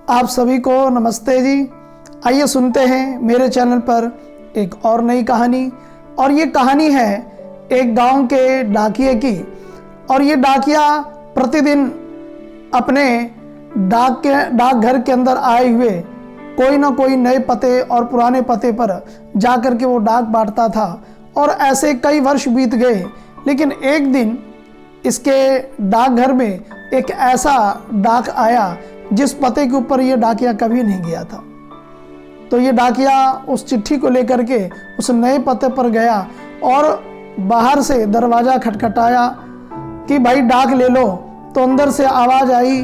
आप सभी को नमस्ते जी। आइए सुनते हैं मेरे चैनल पर एक और नई कहानी। और ये कहानी है एक गांव के डाकिये की। और ये डाकिया प्रतिदिन अपने डाकघर के अंदर आए हुए कोई ना कोई नए पते और पुराने पते पर जा कर के वो डाक बांटता था। और ऐसे कई वर्ष बीत गए, लेकिन एक दिन इसके डाकघर में एक ऐसा डाक आया जिस पते के ऊपर ये डाकिया कभी नहीं गया था। तो ये डाकिया उस चिट्ठी को लेकर के उस नए पते पर गया और बाहर से दरवाज़ा खटखटाया कि भाई डाक ले लो। तो अंदर से आवाज़ आई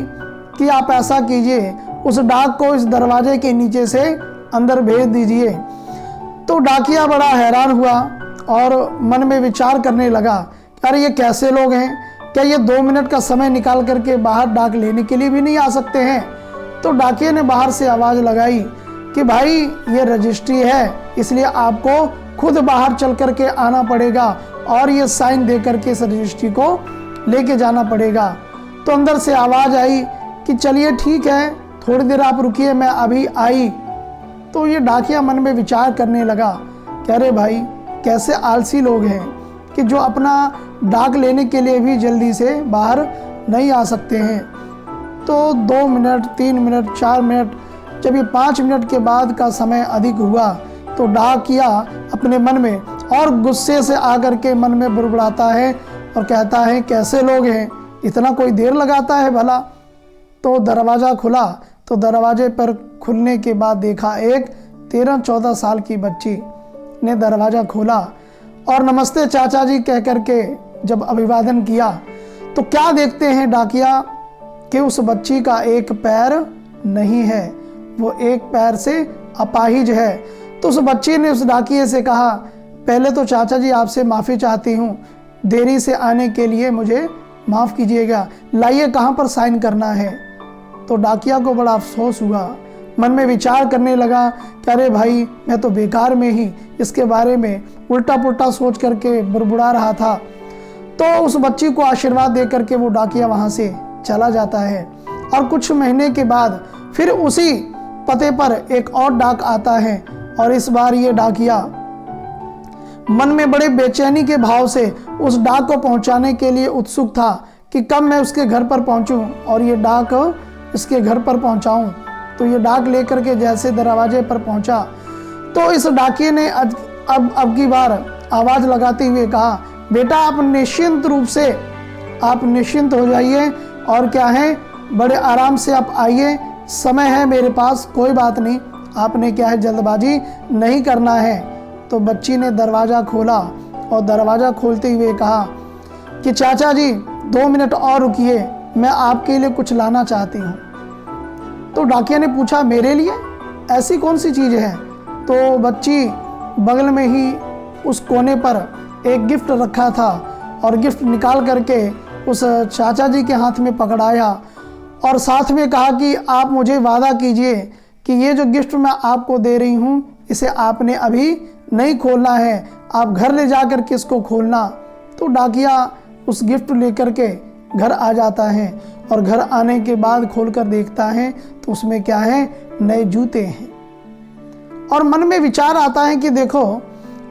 कि आप ऐसा कीजिए, उस डाक को इस दरवाजे के नीचे से अंदर भेज दीजिए। तो डाकिया बड़ा हैरान हुआ और मन में विचार करने लगा, अरे ये कैसे लोग हैं, क्या ये 2 मिनट का समय निकाल करके बाहर डाक लेने के लिए भी नहीं आ सकते हैं। तो डाकिये ने बाहर से आवाज़ लगाई कि भाई ये रजिस्ट्री है, इसलिए आपको खुद बाहर चल करके आना पड़ेगा और ये साइन दे करके इस रजिस्ट्री को लेके जाना पड़ेगा। तो अंदर से आवाज़ आई कि चलिए ठीक है, थोड़ी देर आप रुकिए, मैं अभी आई। तो ये डाकिया मन में विचार करने लगा कि अरे भाई कैसे आलसी लोग हैं कि जो अपना डाक लेने के लिए भी जल्दी से बाहर नहीं आ सकते हैं। तो 2 मिनट, 3 मिनट, 4 मिनट, जब ये 5 मिनट के बाद का समय अधिक हुआ तो डाकिया अपने मन में और गुस्से से आकर के मन में बुड़बुड़ाता है और कहता है कैसे लोग हैं, इतना कोई देर लगाता है भला। तो दरवाज़ा खुला, तो दरवाजे पर खुलने के बाद देखा एक 13-14 साल की बच्ची ने दरवाज़ा खोला और नमस्ते चाचा जी कह करके जब अभिवादन किया तो क्या देखते हैं डाकिया कि उस बच्ची का एक पैर नहीं है, वो एक पैर से अपाहिज है। तो उस बच्ची ने उस डाकिये से कहा, पहले तो चाचा जी आपसे माफ़ी चाहती हूँ, देरी से आने के लिए मुझे माफ़ कीजिएगा, लाइए कहाँ पर साइन करना है। तो डाकिया को बड़ा अफसोस हुआ, मन में विचार करने लगा कि अरे भाई मैं तो बेकार में ही इसके बारे में उल्टा पुल्टा सोच करके बुड़बुड़ा रहा था। तो उस बच्ची को आशीर्वाद दे करके वो डाकिया वहाँ से चला जाता है। और कुछ महीने के बाद फिर उसी पते पर एक और डाक आता है और इस बार ये डाकिया मन में बड़े बेचैनी के भाव से उस डाक को पहुँचाने के लिए उत्सुक था कि कब मैं उसके घर पर पहुँचूँ और ये डाक इसके घर पर पहुँचाऊँ। तो ये डाक लेकर के जैसे दरवाजे पर पहुंचा तो इस डाकिये ने अब की बार आवाज़ लगाते हुए कहा, बेटा आप निश्चिंत रूप से आप निश्चिंत हो जाइए और क्या है बड़े आराम से आप आइए, समय है मेरे पास, कोई बात नहीं, आपने क्या है जल्दबाजी नहीं करना है। तो बच्ची ने दरवाज़ा खोला और दरवाज़ा खोलते हुए कहा कि चाचा जी 2 मिनट और रुकिए, मैं आपके लिए कुछ लाना चाहती हूँ। तो डाकिया ने पूछा, मेरे लिए ऐसी कौन सी चीज़ है। तो बच्ची बगल में ही उस कोने पर एक गिफ्ट रखा था और गिफ्ट निकाल करके उस चाचा जी के हाथ में पकड़ाया और साथ में कहा कि आप मुझे वादा कीजिए कि ये जो गिफ्ट मैं आपको दे रही हूँ इसे आपने अभी नहीं खोलना है, आप घर ले जा कर के इसको खोलना। तो डाकिया उस गिफ्ट लेकर के घर आ जाता है और घर आने के बाद खोलकर देखता है तो उसमें क्या है, नए जूते हैं। और मन में विचार आता है कि देखो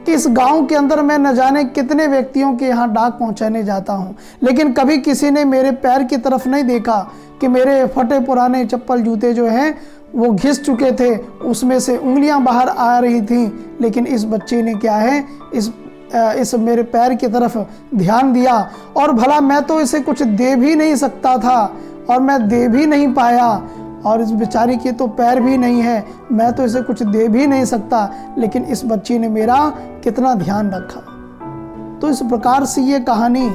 कि इस गांव के अंदर मैं न जाने कितने व्यक्तियों के यहाँ डाक पहुँचाने जाता हूँ, लेकिन कभी किसी ने मेरे पैर की तरफ नहीं देखा कि मेरे फटे पुराने चप्पल जूते जो हैं वो घिस चुके थे, उसमें से उंगलियां बाहर आ रही थीं। लेकिन इस बच्चे ने क्या है इस मेरे पैर की तरफ ध्यान दिया और भला मैं तो इसे कुछ दे भी नहीं सकता था और मैं दे भी नहीं पाया, और इस बेचारी के तो पैर भी नहीं है, मैं तो इसे कुछ दे भी नहीं सकता, लेकिन इस बच्ची ने मेरा कितना ध्यान रखा। तो इस प्रकार से ये कहानी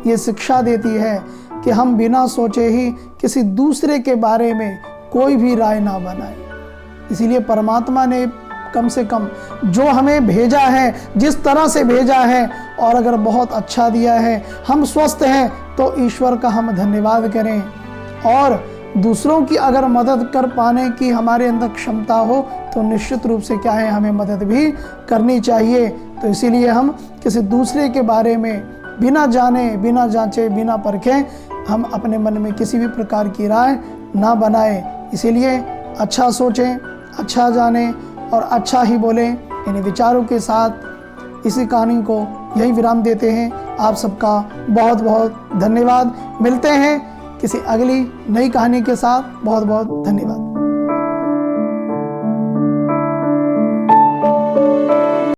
ये शिक्षा देती है कि हम बिना सोचे ही किसी दूसरे के बारे में कोई भी राय ना बनाए। इसीलिए परमात्मा ने कम से कम जो हमें भेजा है, जिस तरह से भेजा है, और अगर बहुत अच्छा दिया है, हम स्वस्थ हैं तो ईश्वर का हम धन्यवाद करें। और दूसरों की अगर मदद कर पाने की हमारे अंदर क्षमता हो तो निश्चित रूप से क्या है, हमें मदद भी करनी चाहिए। तो इसीलिए हम किसी दूसरे के बारे में बिना जाने, बिना जांचे, बिना परखे हम अपने मन में किसी भी प्रकार की राय ना बनाए। इसीलिए अच्छा सोचें, अच्छा जानें और अच्छा ही बोलें। इन विचारों के साथ इसी कहानी को यही विराम देते हैं। आप सबका बहुत बहुत धन्यवाद। मिलते हैं किसी अगली नई कहानी के साथ। बहुत बहुत धन्यवाद।